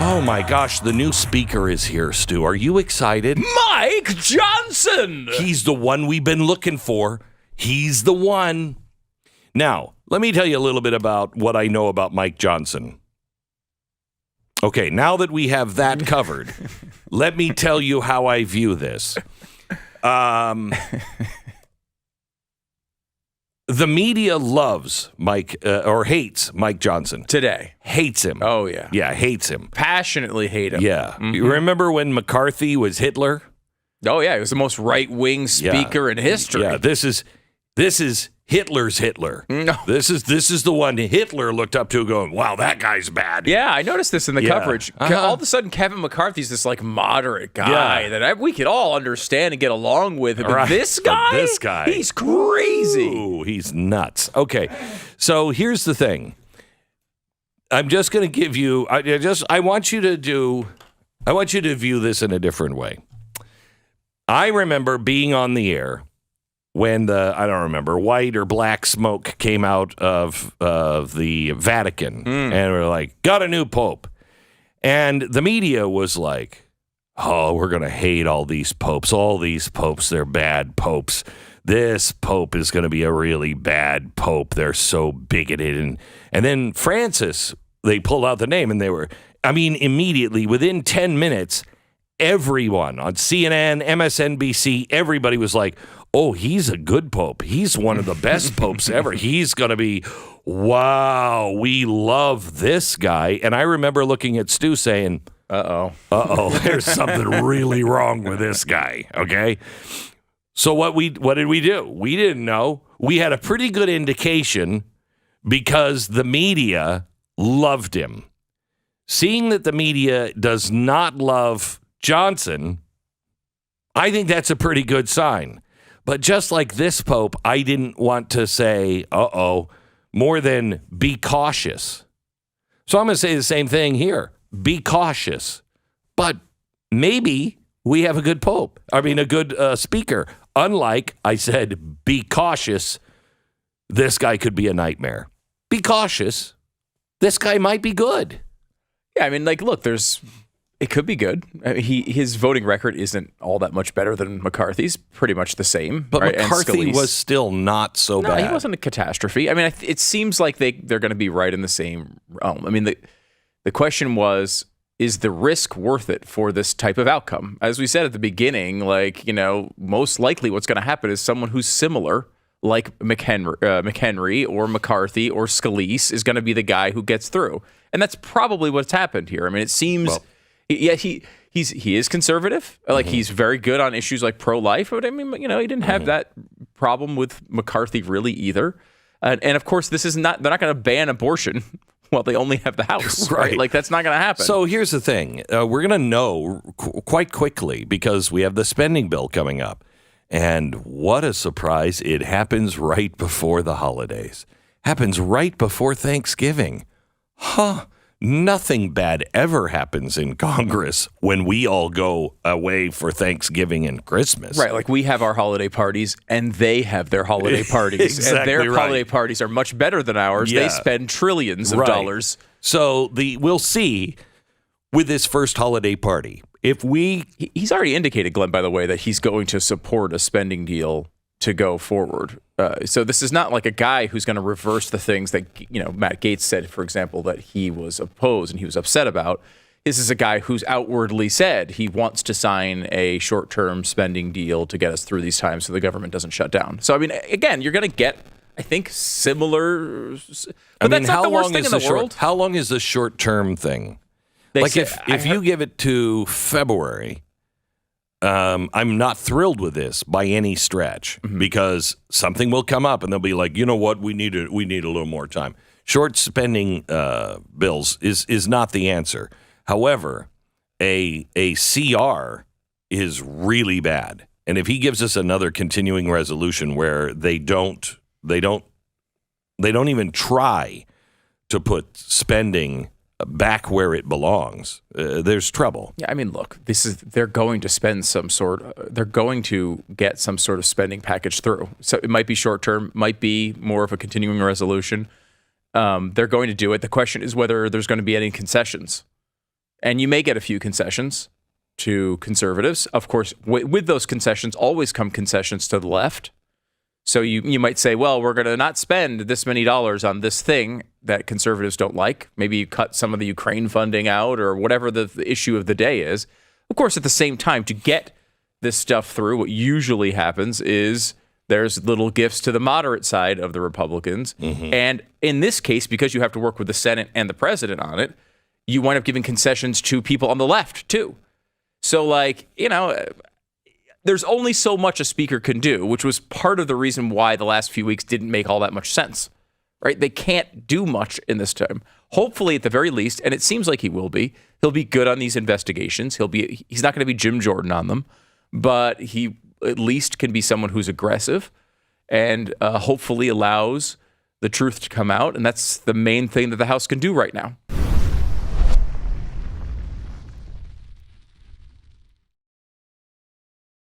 Oh my gosh, the new speaker is here, Stu. Are you excited? Mike Johnson! He's the one we've been looking for. He's the one. Now, let me tell you a little bit about what I know about Mike Johnson. Okay, now that we have that covered, let me tell you how I view this. The media loves Mike, or hates Mike Johnson. Today. Hates him. Oh, yeah. Yeah, hates him. Passionately hate him. Yeah. Mm-hmm. You remember when McCarthy was Hitler? Oh, yeah. He was the most right-wing speaker in history. Yeah, this is Hitler's Hitler. No. This is the one Hitler looked up to going, wow, that guy's bad. Yeah, I noticed this in the coverage. Uh-huh. All of a sudden, Kevin McCarthy's this like moderate guy that we could all understand and get along with. But Right. this guy, he's crazy. Ooh, he's nuts. Okay, so here's the thing. I'm just going to give you. I want you to view this in a different way. I remember being on the air when I don't remember, white or black smoke came out of the Vatican. And we're like, got a new pope. And the media was like, oh, we're going to hate all these popes. All these popes, they're bad popes. This pope is going to be a really bad pope. They're so bigoted. And then Francis, they pulled out the name and they were, immediately, within 10 minutes, everyone on CNN, MSNBC, everybody was like, oh, he's a good pope. He's one of the best popes ever. He's going to be, wow, we love this guy. And I remember looking at Stu saying, uh-oh, there's something really wrong with this guy, okay? So what did we do? We didn't know. We had a pretty good indication because the media loved him. Seeing that the media does not love Johnson, I think that's a pretty good sign. But just like this pope, I didn't want to say, more than be cautious. So I'm going to say the same thing here. Be cautious. But maybe we have a good pope. A good speaker. Unlike, I said, be cautious. This guy could be a nightmare. Be cautious. This guy might be good. Yeah, look, it could be good. His voting record isn't all that much better than McCarthy's. Pretty much the same. But right? McCarthy was still not so bad. No, he wasn't a catastrophe. it seems like they're going to be right in the same realm. The question was, is the risk worth it for this type of outcome? As we said at the beginning, most likely what's going to happen is someone who's similar, like McHenry or McCarthy or Scalise, is going to be the guy who gets through. And that's probably what's happened here. It seems... Well, yeah, he is conservative. He's very good on issues like pro-life. But he didn't have that problem with McCarthy really either. And of course, they're not going to ban abortion while they only have the House. Right? That's not going to happen. So here's the thing. We're going to know quite quickly because we have the spending bill coming up. And what a surprise. It happens right before the holidays. Happens right before Thanksgiving. Huh. Nothing bad ever happens in Congress when we all go away for Thanksgiving and Christmas. Right, we have our holiday parties and they have their holiday parties. Exactly and their right. holiday parties are much better than ours. Yeah. They spend trillions of dollars. So we'll see with this first holiday party. He's already indicated, Glenn, by the way, that he's going to support a spending deal to go forward. So this is not like a guy who's going to reverse the things that, Matt Gaetz said, for example, that he was opposed and he was upset about. This is a guy who's outwardly said he wants to sign a short-term spending deal to get us through these times so the government doesn't shut down. So, again, you're going to get, I think, similar... But that's not the worst thing in the world. How long is the short-term thing? If you give it to February... I'm not thrilled with this by any stretch because something will come up and they'll be like, you know what, we need a little more time. Short spending bills is not the answer. However, a CR is really bad, and if he gives us another continuing resolution where they don't even try to put spending back where it belongs, there's trouble. Yeah, look, they're going to spend they're going to get some sort of spending package through. So it might be short term, might be more of a continuing resolution. They're going to do it. The question is whether there's going to be any concessions. And you may get a few concessions to conservatives. Of course, with those concessions always come concessions to the left. So you might say, well, we're going to not spend this many dollars on this thing that conservatives don't like. Maybe you cut some of the Ukraine funding out or whatever the issue of the day is. Of course, at the same time, to get this stuff through, what usually happens is there's little gifts to the moderate side of the Republicans. And in this case, because you have to work with the Senate and the president on it, you wind up giving concessions to people on the left, too. So, there's only so much a speaker can do, which was part of the reason why the last few weeks didn't make all that much sense, right? They can't do much in this time. Hopefully, at the very least, and it seems like he will be, he'll be good on these investigations. He's not going to be Jim Jordan on them, but he at least can be someone who's aggressive and hopefully allows the truth to come out. And that's the main thing that the House can do right now.